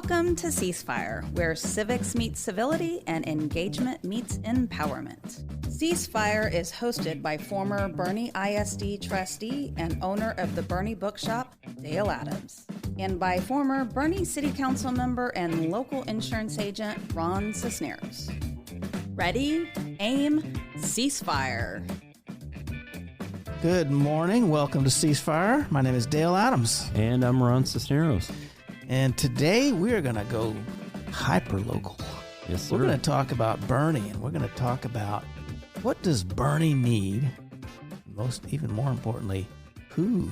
Welcome to Ceasefire, where civics meets civility and engagement meets empowerment. Ceasefire is hosted by former Boerne ISD trustee and owner of the Boerne Bookshop, Dale Adams, and by former Boerne City Council member and local insurance agent, Ron Cisneros. Ready, aim, ceasefire. Good morning. Welcome to Ceasefire. My name is Dale Adams. And I'm Ron Cisneros. And today we are going to go hyper-local. Yes, sir. We're going to talk about Boerne, and we're going to talk about what does Boerne need? Even more importantly, who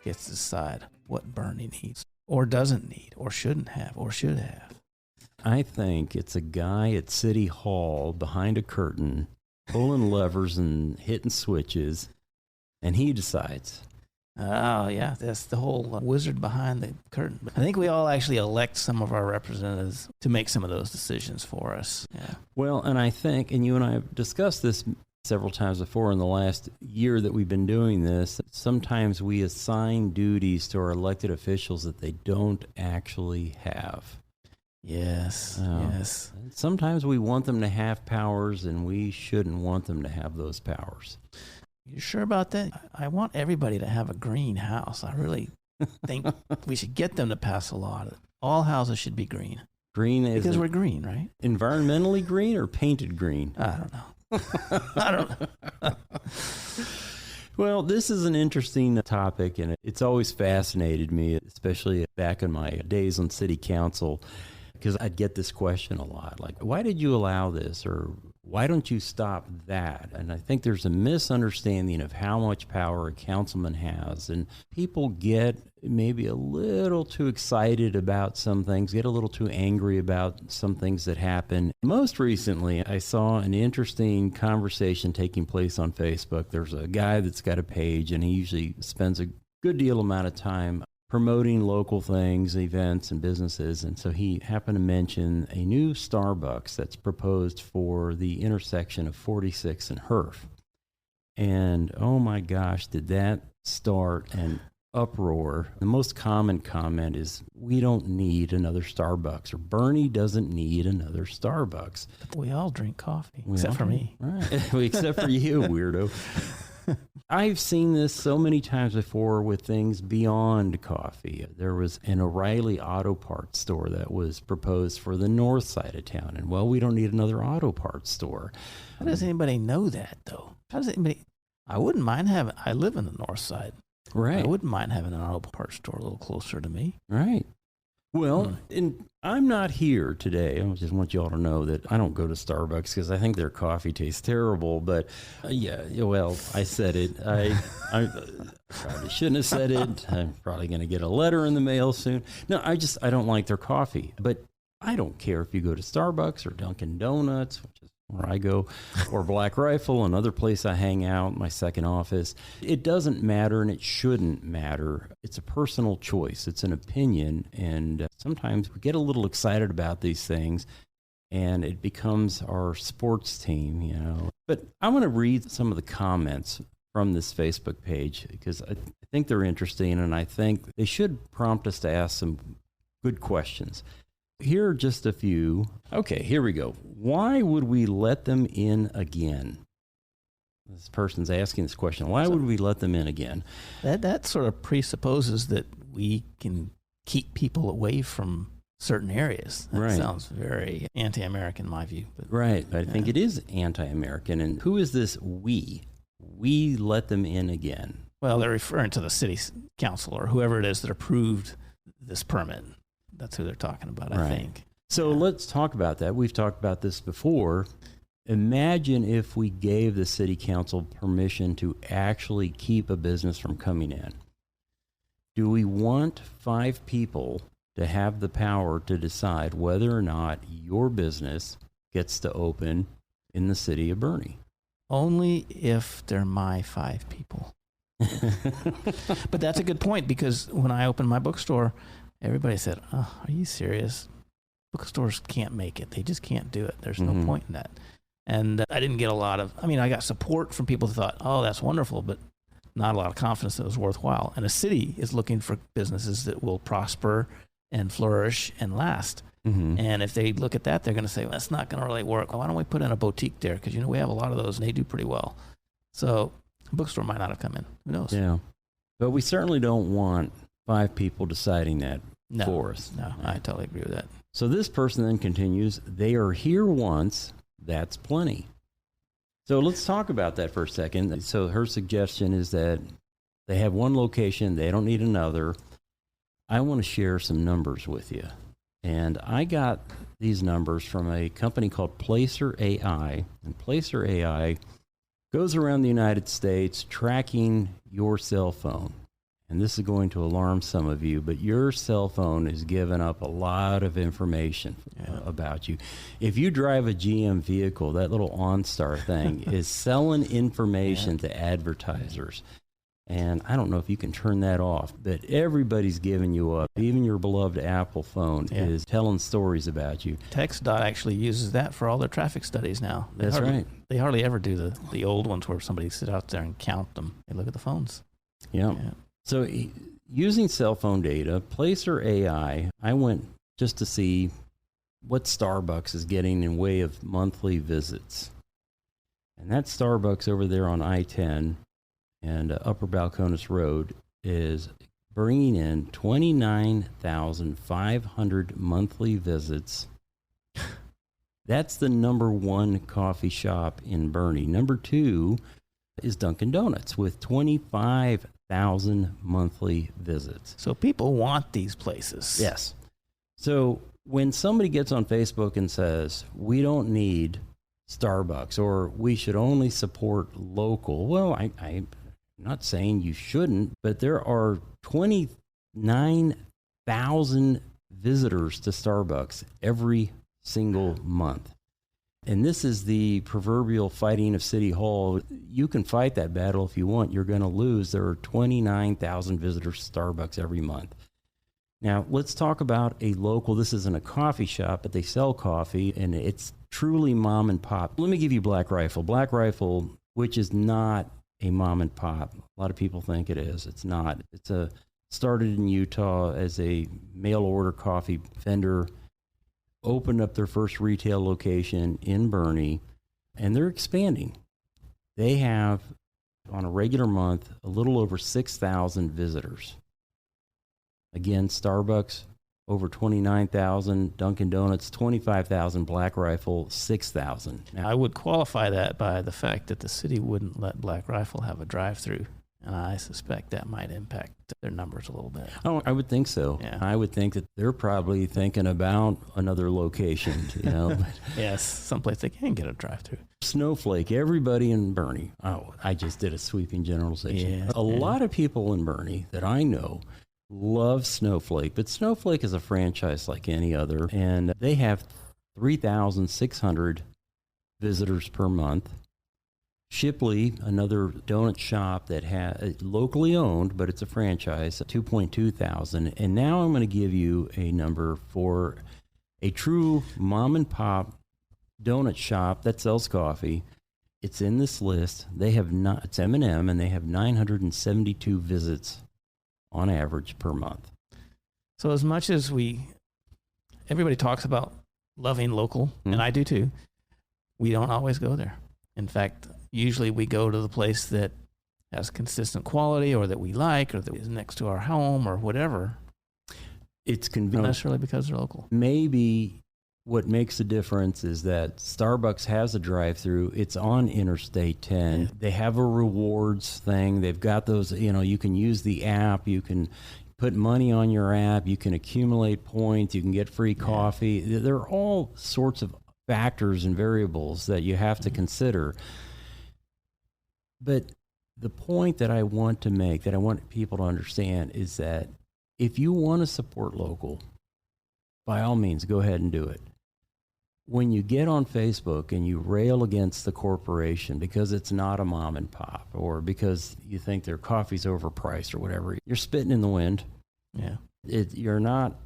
gets to decide what Boerne needs or doesn't need or shouldn't have or should have? I think it's a guy at City Hall behind a curtain pulling levers and hitting switches, and he decides. Oh, yeah, that's the whole wizard behind the curtain. I think we all actually elect some of our representatives to make some of those decisions for us. Yeah. Well, and I think, and you and I have discussed this several times before in the last year that we've been doing this, sometimes we assign duties to our elected officials that they don't actually have. Yes, yes. Sometimes we want them to have powers, and we shouldn't want them to have those powers. You sure about that? I want everybody to have a green house. I really think we should get them to pass a law that all houses should be green. Green is because we're green, right? Environmentally green or painted green? I don't know. I don't know. Well, this is an interesting topic, and it's always fascinated me, especially back in my days on city council, because I'd get this question a lot, like, why did you allow this? Or why don't you stop that? And I think there's a misunderstanding of how much power a councilman has. And people get maybe a little too excited about some things, get a little too angry about some things that happen. Most recently, I saw an interesting conversation taking place on Facebook. There's a guy that's got a page, and he usually spends a good deal amount of time promoting local things, events, and businesses. And so he happened to mention a new Starbucks that's proposed for the intersection of 46 and Herf. And oh my gosh, did that start an uproar. The most common comment is, we don't need another Starbucks, or Boerne doesn't need another Starbucks. We all drink coffee, except for me. Right. Except for you, weirdo. I've seen this so many times before with things beyond coffee. There was an O'Reilly auto parts store that was proposed for the north side of town. And, well, we don't need another auto parts store. How does anybody know that, though? I wouldn't mind having, I live in the north side. Right. I wouldn't mind having an auto parts store a little closer to me. Right. Well, and I'm not here today. I just want you all to know that I don't go to Starbucks because I think their coffee tastes terrible. But yeah, well, I said it. I probably shouldn't have said it. I'm probably going to get a letter in the mail soon. No, I don't like their coffee. But I don't care if you go to Starbucks or Dunkin' Donuts, which is where I go, or Black Rifle, another place I hang out, my second office. It doesn't matter, and it shouldn't matter. It's a personal choice. It's an opinion, and sometimes we get a little excited about these things, and it becomes our sports team, you know. But I want to read some of the comments from this Facebook page because I think they're interesting, and I think they should prompt us to ask some good questions. Here are just a few. Okay, here we go. Why would we let them in again? This person's asking this question. Why would we let them in again? That sort of presupposes that we can keep people away from certain areas. That sounds very anti-American in my view. But, right. I think it is anti-American. And who is this we? We let them in again. Well, they're referring to the city council or whoever it is that approved this permit. That's who they're talking about, I think. So let's talk about that. We've talked about this before. Imagine if we gave the city council permission to actually keep a business from coming in. Do we want 5 people to have the power to decide whether or not your business gets to open in the city of Boerne? Only if they're my 5 people. But that's a good point, because when I opened my bookstore, everybody said, "Oh, are you serious? Bookstores can't make it. They just can't do it. There's no point in that." And I didn't get I got support from people who thought, "Oh, that's wonderful," but not a lot of confidence that it was worthwhile. And a city is looking for businesses that will prosper and flourish and last. Mm-hmm. And if they look at that, they're going to say, well, that's not going to really work. Why don't we put in a boutique there? Because, we have a lot of those and they do pretty well. So a bookstore might not have come in. Who knows? Yeah. But we certainly don't want 5 people deciding that for us. No, I totally agree with that. So this person then continues, they are here once, that's plenty. So let's talk about that for a second. So her suggestion is that they have one location, they don't need another. I want to share some numbers with you. And I got these numbers from a company called Placer AI. And Placer AI goes around the United States tracking your cell phone. And this is going to alarm some of you, but your cell phone is giving up a lot of information about you. If you drive a GM vehicle, that little OnStar thing is selling information to advertisers. And I don't know if you can turn that off, but everybody's giving you up. Even your beloved Apple phone is telling stories about you. TxDOT actually uses that for all their traffic studies now. That's right. They hardly ever do the old ones where somebody sit out there and count them. They look at the phones. Yeah. So using cell phone data, Placer AI, I went just to see what Starbucks is getting in way of monthly visits. And that Starbucks over there on I-10 and Upper Balcones Road is bringing in 29,500 monthly visits. That's the number 1 coffee shop in Boerne. Number 2 is Dunkin' Donuts with 25,000 monthly visits. So people want these places. Yes. So when somebody gets on Facebook and says, we don't need Starbucks or we should only support local, well, I'm not saying you shouldn't, but there are 29,000 visitors to Starbucks every single month. And this is the proverbial fighting of City Hall. You can fight that battle if you want. You're going to lose. There are 29,000 visitors to Starbucks every month. Now, let's talk about a local. This isn't a coffee shop, but they sell coffee, and it's truly mom and pop. Let me give you Black Rifle. Black Rifle, which is not a mom and pop. A lot of people think it is. It's not. It's started in Utah as a mail order coffee vendor. Opened up their first retail location in Boerne, and they're expanding. They have, on a regular month, a little over 6,000 visitors. Again, Starbucks, over 29,000, Dunkin' Donuts, 25,000, Black Rifle, 6,000. Now, I would qualify that by the fact that the city wouldn't let Black Rifle have a drive-through, and I suspect that might impact their numbers a little bit. Oh, I would think so. Yeah. I would think that they're probably thinking about another location, Yes, someplace they can get a drive-through. Snowflake, everybody in Boerne. Oh, I just did a sweeping generalization. Yeah. A lot of people in Boerne that I know love Snowflake, but Snowflake is a franchise like any other, and they have 3,600 visitors per month. Shipley, another donut shop that has locally owned, but it's a franchise, 2.2 thousand. And now I'm going to give you a number for a true mom and pop donut shop that sells coffee. It's in this list. They have not. It's M&M, and they have 972 visits on average per month. So as much as everybody talks about loving local, and I do too, we don't always go there. In fact, usually we go to the place that has consistent quality or that we like or that is next to our home or whatever. It's Not convenient. necessarily because they're local. Maybe what makes a difference is that Starbucks has a drive-through. It's on Interstate 10. Yeah. They have a rewards thing. They've got those, you can use the app. You can put money on your app. You can accumulate points. You can get free coffee. There are all sorts of factors and variables that you have to consider. But the point that I want to make, that I want people to understand, is that if you want to support local, by all means, go ahead and do it. When you get on Facebook and you rail against the corporation because it's not a mom and pop, or because you think their coffee's overpriced or whatever, you're spitting in the wind. Yeah. You're not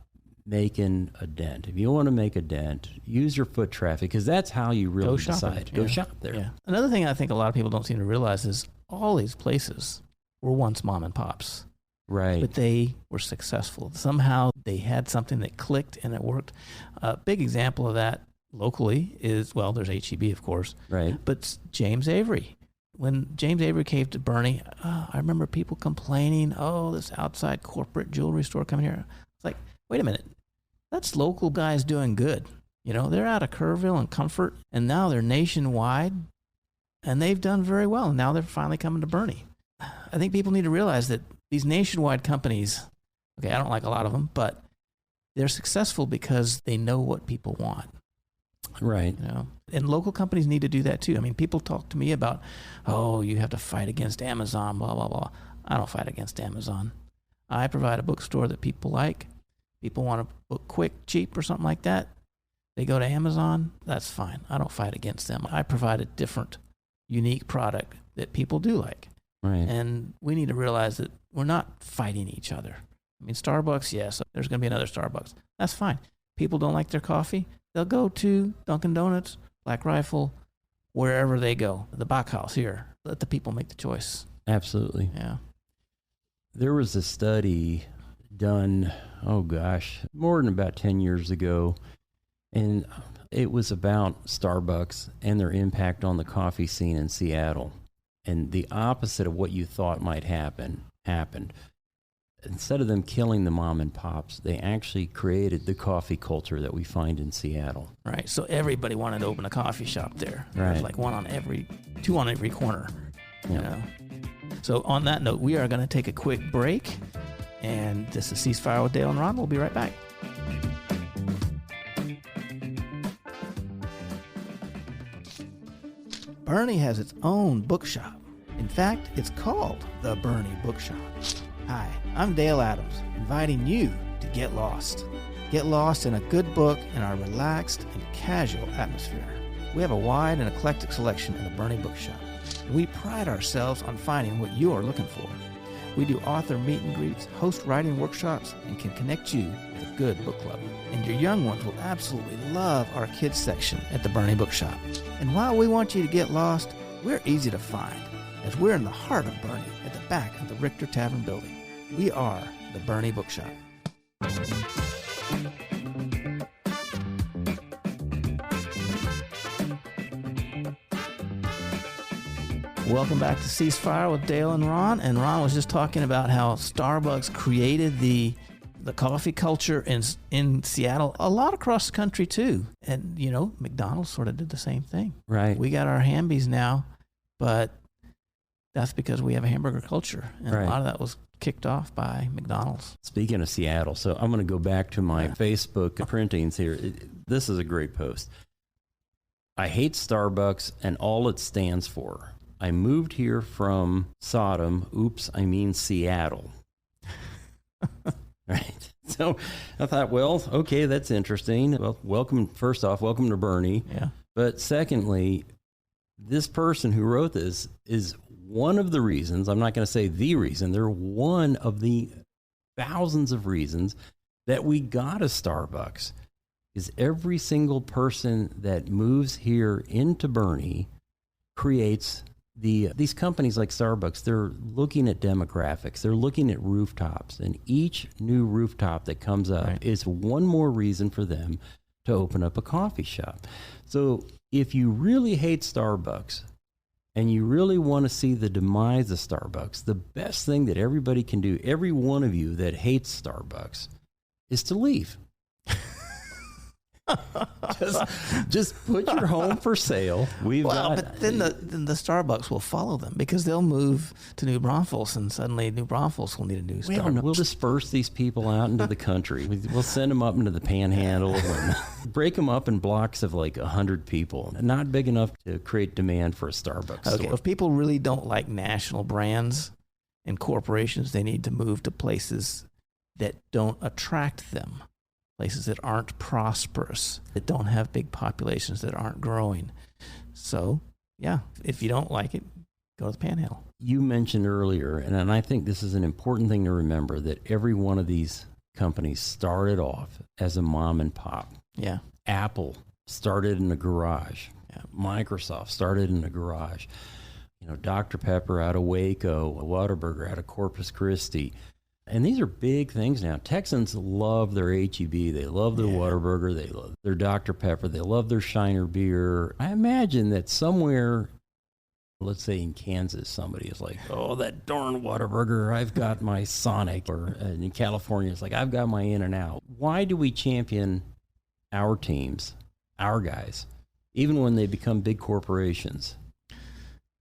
making a dent. If you want to make a dent, use your foot traffic, because that's how you really decide. Go shop there. Yeah. Another thing I think a lot of people don't seem to realize is all these places were once mom and pops. Right. But they were successful. Somehow they had something that clicked and it worked. A big example of that locally is, well, there's HEB, of course. Right. But James Avery. When James Avery came to Boerne, I remember people complaining, oh, this outside corporate jewelry store coming here. It's like, wait a minute. That's local guys doing good. You know, they're out of Kerrville and Comfort, and now they're nationwide, and they've done very well. And now they're finally coming to Boerne. I think people need to realize that these nationwide companies, okay, I don't like a lot of them, but they're successful because they know what people want. Right. You know? And local companies need to do that too. I mean, people talk to me about, oh, you have to fight against Amazon, blah, blah, blah. I don't fight against Amazon. I provide a bookstore that people like. People want a book quick, cheap, or something like that. They go to Amazon. That's fine. I don't fight against them. I provide a different, unique product that people do like. Right. And we need to realize that we're not fighting each other. I mean, Starbucks, yes, there's going to be another Starbucks. That's fine. People don't like their coffee. They'll go to Dunkin' Donuts, Black Rifle, wherever they go. The Backhaus here. Let the people make the choice. Absolutely. Yeah. There was a study done, more than about 10 years ago, and it was about Starbucks and their impact on the coffee scene in Seattle. And the opposite of what you thought might happen happened. Instead of them killing the mom and pops, they actually created the coffee culture that we find in Seattle. Right. So everybody wanted to open a coffee shop there. Right. There's like two on every corner. Yeah. You know? So on that note, we are going to take a quick break. And this is Ceasefire with Dale and Ron. We'll be right back. Boerne has its own bookshop. In fact, it's called the Boerne Bookshop. Hi, I'm Dale Adams, inviting you to get lost. Get lost in a good book in our relaxed and casual atmosphere. We have a wide and eclectic selection in the Boerne Bookshop, and we pride ourselves on finding what you are looking for. We do author meet and greets, host writing workshops, and can connect you with a good book club. And your young ones will absolutely love our kids section at the Boerne Bookshop. And while we want you to get lost, we're easy to find, as we're in the heart of Boerne at the back of the Richter Tavern building. We are the Boerne Bookshop. Welcome back to Ceasefire with Dale and Ron. And Ron was just talking about how Starbucks created the coffee culture in Seattle, a lot across the country too. And, you know, McDonald's sort of did the same thing. Right. We got our Hambies now, but that's because we have a hamburger culture. And Right. a lot of that was kicked off by McDonald's. Speaking of Seattle, so I'm going to go back to my Facebook printings here. This is a great post. I hate Starbucks and all it stands for. I moved here from Sodom. Oops, I mean Seattle. Right. So I thought, well, okay, that's interesting. Well, welcome to Boerne. Yeah. But secondly, this person who wrote this is one of the reasons, I'm not going to say the reason, they're one of the thousands of reasons that we got a Starbucks. Is every single person that moves here into Boerne creates these companies like Starbucks. They're looking at demographics. They're looking at rooftops, and each new rooftop that comes up Right. is one more reason for them to open up a coffee shop. So if you really hate Starbucks and you really want to see the demise of Starbucks, the best thing that everybody can do, every one of you that hates Starbucks, is to leave. just put your home for sale. But then the Starbucks will follow them because they'll move to New Braunfels, and suddenly New Braunfels will need a new Starbucks. We'll disperse these people out into the country. We'll send them up into the Panhandle and break them up in blocks of like 100 people. Not big enough to create demand for a Starbucks Okay, store. if people really don't like national brands and corporations, they need to move to places that don't attract them. Places that aren't prosperous, that don't have big populations, that aren't growing. So, yeah, if you don't like it, go to the Panhandle. You mentioned earlier, and I think this is an important thing to remember, that every one of these companies started off as a mom and pop. Yeah. Apple started in a garage. Yeah. Microsoft started in a garage. You know, Dr. Pepper out of Waco, Whataburger out of Corpus Christi. And these are big things now. Texans love their H-E-B. They love their Whataburger. They love their Dr. Pepper. They love their Shiner beer. I imagine that somewhere, let's say in Kansas, somebody is like, oh, that darn Whataburger, I've got my Sonic. Or in California, it's like, I've got my In-N-Out. Why do we champion our teams, our guys, even when they become big corporations?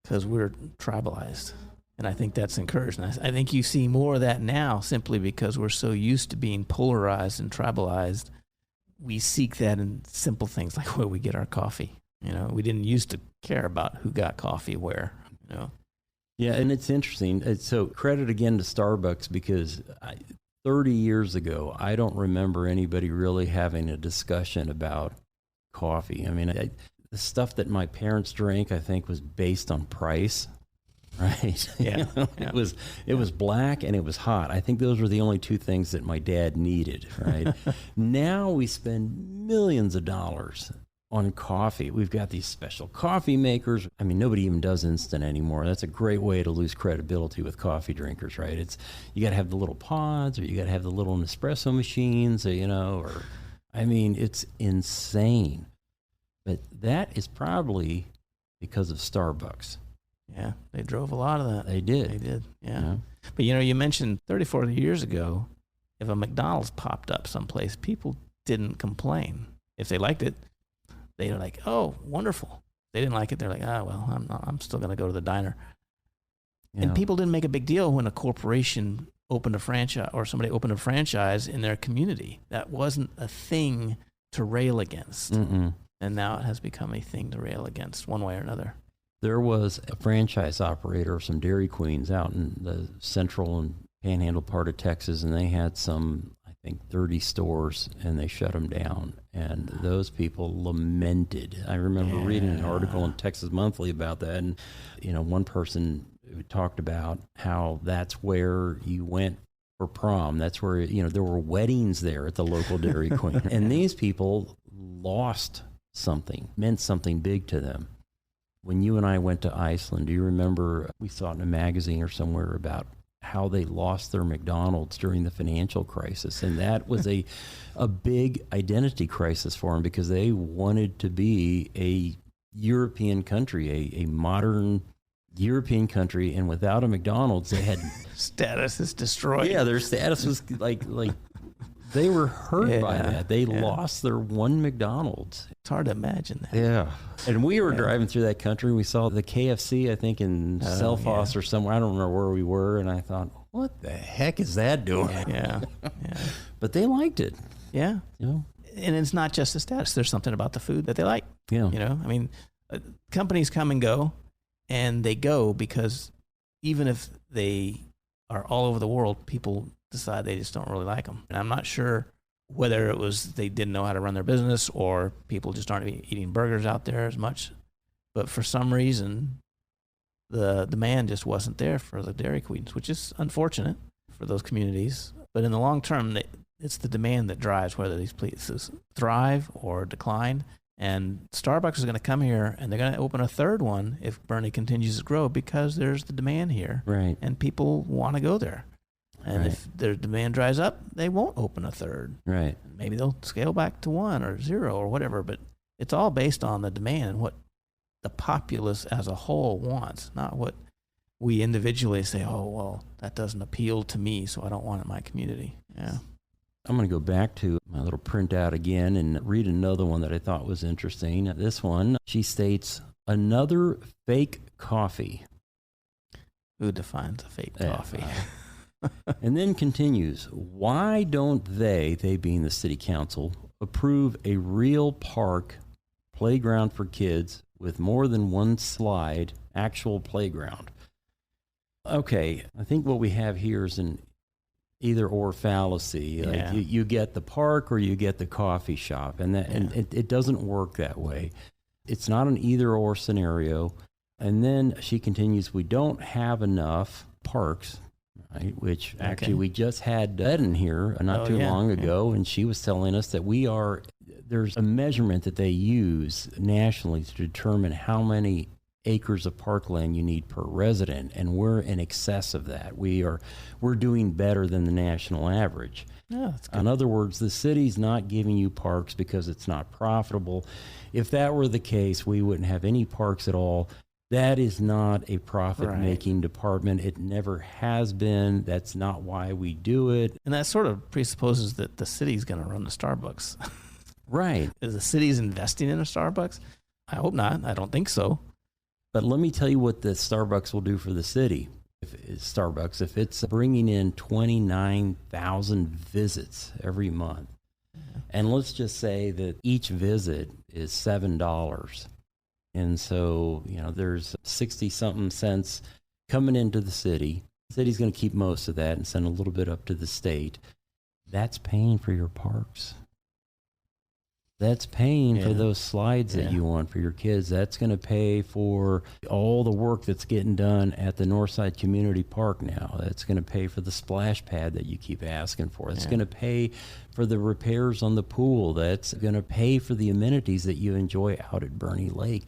Because we're tribalized. And I think that's encouraged. And I think you see more of that now simply because we're so used to being polarized and tribalized. We seek that in simple things like where we get our coffee. You know, we didn't used to care about who got coffee where, you know. Yeah, and it's interesting. So credit again to Starbucks because 30 years ago, I don't remember anybody really having a discussion about coffee. I mean, the stuff that my parents drank, I think, was based on price. Right. Yeah. It was black and it was hot. I think those were the only two things that my dad needed. Right. Now we spend millions of dollars on coffee. We've got these special coffee makers. I mean, nobody even does instant anymore. That's a great way to lose credibility with coffee drinkers, right? You got to have the little pods, or you got to have the little Nespresso machines, it's insane. But that is probably because of Starbucks. Yeah, they drove a lot of that. They did. Yeah. But, you mentioned 30, 40 years ago, if a McDonald's popped up someplace, people didn't complain. If they liked it, they were like, oh, wonderful. They didn't like it. They're like, I'm still going to go to the diner. Yeah. And people didn't make a big deal when a corporation opened a franchise or somebody opened a franchise in their community. That wasn't a thing to rail against. Mm-mm. And now it has become a thing to rail against one way or another. There was a franchise operator of some Dairy Queens out in the central and panhandle part of Texas, and they had some, I think, 30 stores, and they shut them down. And those people lamented. I remember reading an article in Texas Monthly about that, and one person talked about how that's where you went for prom. That's where there were weddings there at the local Dairy Queen, and these people lost something, meant something big to them. When you and I went to Iceland, do you remember we saw it in a magazine or somewhere about how they lost their McDonald's during the financial crisis? And that was a big identity crisis for them because they wanted to be a European country, a modern European country. And without a McDonald's, they had... Status is destroyed. Yeah, their status was like they were hurt by that. They lost their one McDonald's. It's hard to imagine that. Yeah. And we were driving through that country. We saw the KFC, I think, in Selfoss or somewhere. I don't remember where we were. And I thought, what the heck is that doing? Yeah. But they liked it. Yeah. And it's not just the status. There's something about the food that they like. Yeah. Companies come and go, and they go because even if they are all over the world, people decide they just don't really like them. And I'm not sure whether it was they didn't know how to run their business or people just aren't eating burgers out there as much. But for some reason, the demand just wasn't there for the Dairy Queens, which is unfortunate for those communities. But in the long term, it's the demand that drives whether these places thrive or decline. And Starbucks is going to come here, and they're going to open a third one if Boerne continues to grow because there's the demand here. Right. And people want to go there. And if their demand dries up, they won't open a third. Right. Maybe they'll scale back to 1 or 0 or whatever, but it's all based on the demand and what the populace as a whole wants, not what we individually say, oh, well, that doesn't appeal to me, so I don't want it in my community. Yeah. I'm going to go back to my little printout again and read another one that I thought was interesting. This one, she states, another fake coffee. Who defines a fake coffee? And then continues, why don't they being the city council, approve a real park playground for kids with more than one slide, actual playground? Okay, I think what we have here is an either or fallacy. Like you get the park or you get the coffee shop, and it doesn't work that way. It's not an either or scenario. And then she continues, we don't have enough parks. Right, which actually we just had Ed in here not too long ago, and she was telling us that there's a measurement that they use nationally to determine how many acres of parkland you need per resident, and we're in excess of that. We're doing better than the national average. Yeah, that's good. In other words, the city's not giving you parks because it's not profitable. If that were the case, we wouldn't have any parks at all. That is not a profit-making department. It never has been. That's not why we do it. And that sort of presupposes that the city's going to run the Starbucks. Right. Is the city's investing in a Starbucks? I hope not. I don't think so. But let me tell you what the Starbucks will do for the city. If it's bringing in 29,000 visits every month, and let's just say that each visit is $7. And so, there's 60-something cents coming into the city. The city's going to keep most of that and send a little bit up to the state. That's paying for your parks. That's paying for those slides that you want for your kids. That's going to pay for all the work that's getting done at the Northside Community Park now. That's going to pay for the splash pad that you keep asking for. It's going to pay for the repairs on the pool. That's going to pay for the amenities that you enjoy out at Boerne Lake.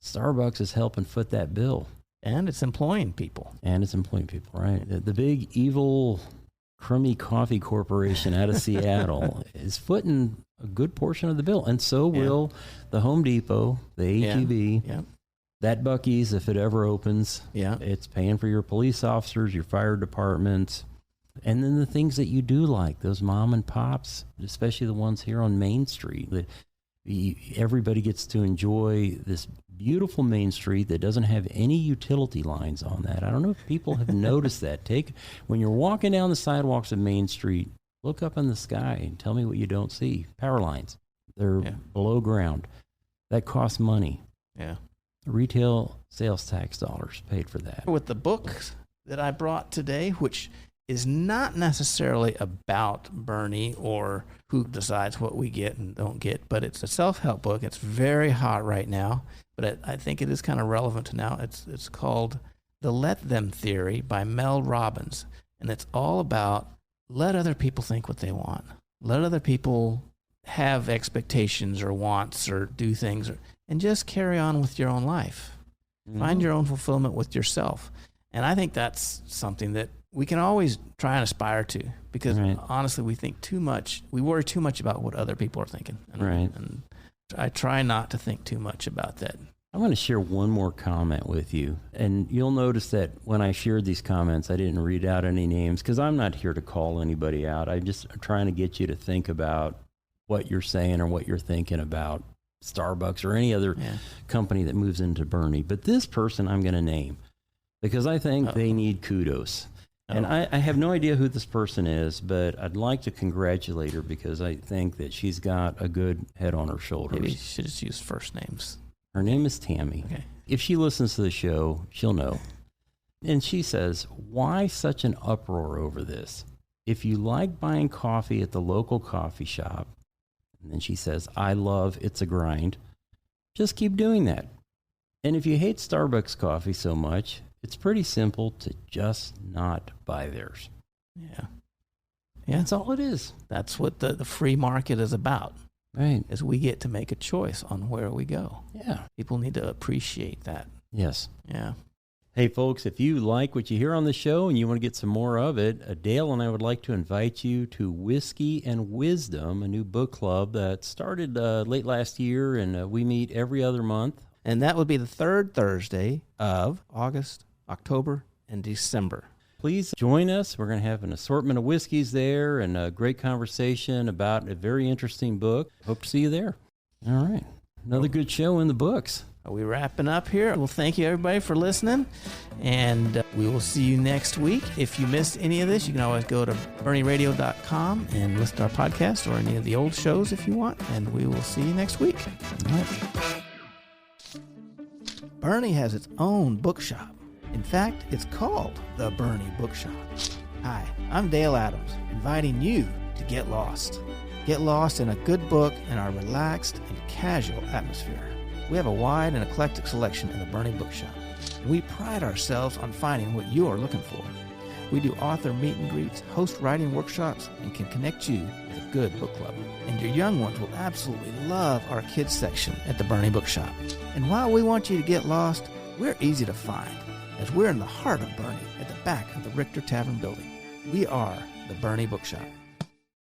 Starbucks is helping foot that bill. And it's employing people. Right. The big, evil, crummy coffee corporation out of Seattle is footing a good portion of the bill. And so will the Home Depot, the H-E-B, that Buc-ee's, if it ever opens. Yeah. It's paying for your police officers, your fire departments, and then the things that you do like, those mom and pops, especially the ones here on Main Street. That everybody gets to enjoy this beautiful Main Street that doesn't have any utility lines on that. I don't know if people have noticed that. When you're walking down the sidewalks of Main Street, look up in the sky and tell me what you don't see. Power lines. They're below ground. That costs money. Yeah. Retail sales tax dollars paid for that. With the book that I brought today, which is not necessarily about Boerne or who decides what we get and don't get, but it's a self-help book. It's very hot right now, but I think it is kind of relevant to now. It's called The Let Them Theory by Mel Robbins, and it's all about let other people think what they want. Let other people have expectations or wants or do things, and just carry on with your own life. Mm-hmm. Find your own fulfillment with yourself. And I think that's something that we can always try and aspire to, because honestly, we worry too much about what other people are thinking. And I try not to think too much about that. I want to share one more comment with you. And you'll notice that when I shared these comments, I didn't read out any names because I'm not here to call anybody out. I'm just trying to get you to think about what you're saying or what you're thinking about Starbucks or any other company that moves into Boerne. But this person I'm going to name because I think they need kudos. And I have no idea who this person is, but I'd like to congratulate her because I think that she's got a good head on her shoulders. Maybe you should just use first names. Her name is Tammy. Okay. If she listens to the show, she'll know. And she says, why such an uproar over this? If you like buying coffee at the local coffee shop, and then she says, I love It's a Grind, just keep doing that. And if you hate Starbucks coffee so much, it's pretty simple to just not buy theirs. Yeah. That's all it is. That's what the free market is about. Right. Is we get to make a choice on where we go. Yeah. People need to appreciate that. Yes. Yeah. Hey, folks, if you like what you hear on the show and you want to get some more of it, Dale and I would like to invite you to Whiskey and Wisdom, a new book club that started late last year, and we meet every other month. And that would be the third Thursday of August, October, and December. Please join us. We're going to have an assortment of whiskeys there and a great conversation about a very interesting book. Hope to see you there. All right. Another good show in the books. Are we wrapping up here? Well, thank you, everybody, for listening, and we will see you next week. If you missed any of this, you can always go to BoerneRadio.com and listen to our podcast or any of the old shows if you want, and we will see you next week. All right. Boerne has its own bookshop. In fact, it's called the Boerne Bookshop. Hi, I'm Dale Adams, inviting you to get lost. Get lost in a good book in our relaxed and casual atmosphere. We have a wide and eclectic selection in the Boerne Bookshop, and we pride ourselves on finding what you are looking for. We do author meet and greets, host writing workshops, and can connect you with a good book club. And your young ones will absolutely love our kids section at the Boerne Bookshop. And while we want you to get lost, We're easy to find, as we're in the heart of Boerne, at the back of the Richter Tavern building. We are the Boerne Bookshop.